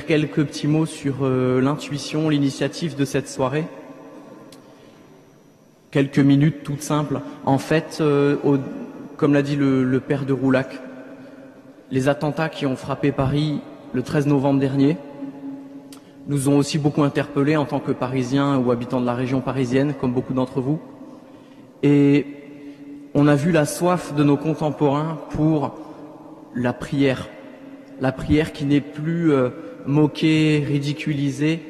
quelques petits mots sur l'intuition, l'initiative de cette soirée. Quelques minutes toutes simples. En fait, comme l'a dit le père de Roulac, les attentats qui ont frappé Paris le 13 novembre dernier nous ont aussi beaucoup interpellés en tant que Parisiens ou habitants de la région parisienne, comme beaucoup d'entre vous. Et on a vu la soif de nos contemporains pour la prière qui n'est plus moquée, ridiculisée,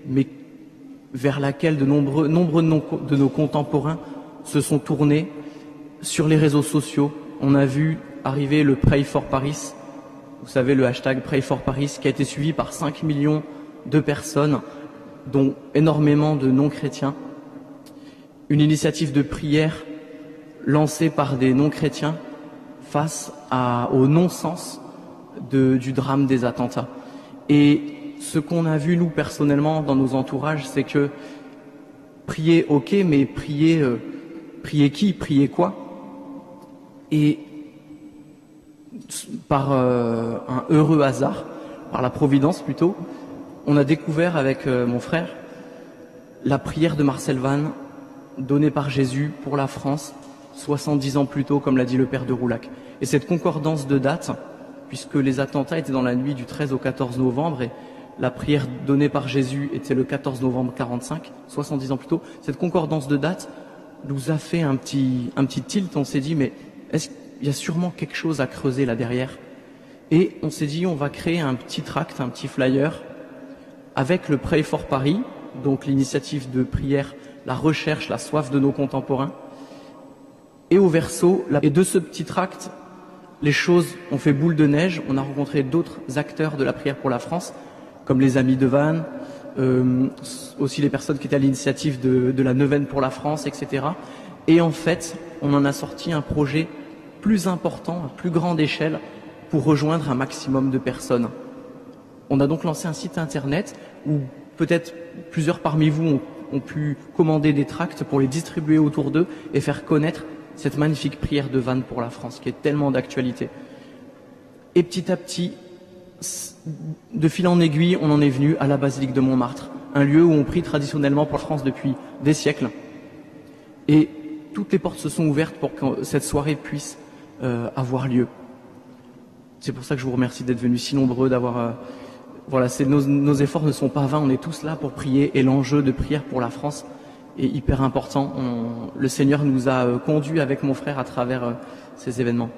mais vers laquelle de nombreux de nos contemporains se sont tournés sur les réseaux sociaux. On a vu arriver le Pray for Paris, vous savez, le hashtag Pray for Paris, qui a été suivi par 5 millions de personnes, dont énormément de non-chrétiens. Une initiative de prière lancée par des non-chrétiens face au non-sens du drame des attentats. Et ce qu'on a vu, nous, personnellement, dans nos entourages, c'est que prier, ok, mais prier qui? Prier quoi? Et par un heureux hasard, par la providence plutôt, on a découvert avec mon frère la prière de Marcel Vannes donnée par Jésus pour la France 70 ans plus tôt, comme l'a dit le père de Roulac. Et cette concordance de dates, puisque les attentats étaient dans la nuit du 13 au 14 novembre et la prière donnée par Jésus était le 14 novembre 45, 70 ans plus tôt, cette concordance de dates nous a fait un petit tilt. On s'est dit, mais est-ce qu'il y a sûrement quelque chose à creuser là derrière? Et on s'est dit, on va créer un petit tract, un petit flyer avec le Pray for Paris, donc l'initiative de prière, la recherche, la soif de nos contemporains. Et au verso, et de ce petit tract, les choses ont fait boule de neige. On a rencontré d'autres acteurs de la prière pour la France, comme les Amis de Vannes, aussi les personnes qui étaient à l'initiative de la Neuvaine pour la France, etc. Et en fait, on en a sorti un projet plus important, à plus grande échelle, pour rejoindre un maximum de personnes. On a donc lancé un site internet où peut-être plusieurs parmi vous ont pu commander des tracts pour les distribuer autour d'eux et faire connaître cette magnifique prière de Vannes pour la France qui est tellement d'actualité. Et petit à petit, de fil en aiguille, on en est venu à la basilique de Montmartre, un lieu où on prie traditionnellement pour la France depuis des siècles. Et toutes les portes se sont ouvertes pour que cette soirée puisse avoir lieu. C'est pour ça que je vous remercie d'être venus si nombreux, d'avoir... Voilà, nos efforts ne sont pas vains, on est tous là pour prier et l'enjeu de prière pour la France est hyper important. Le Seigneur nous a conduits avec mon frère à travers ces événements.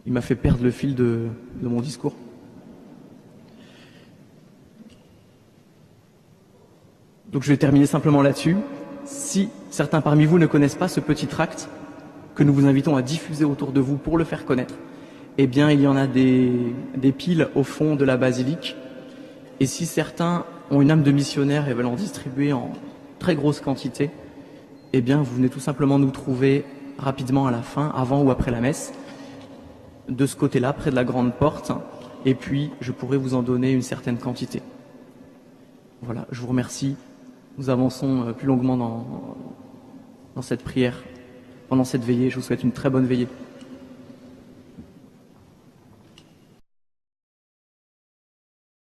Il m'a fait perdre le fil de mon discours. Donc je vais terminer simplement là-dessus. Si certains parmi vous ne connaissent pas ce petit tract que nous vous invitons à diffuser autour de vous pour le faire connaître, eh bien il y en a des piles au fond de la basilique. Et si certains ont une âme de missionnaire et veulent en distribuer en très grosse quantité, eh bien vous venez tout simplement nous trouver rapidement à la fin, avant ou après la messe, de ce côté-là, près de la grande porte, et puis je pourrai vous en donner une certaine quantité. Voilà, je vous remercie. Nous avançons plus longuement dans cette prière, pendant cette veillée. Je vous souhaite une très bonne veillée.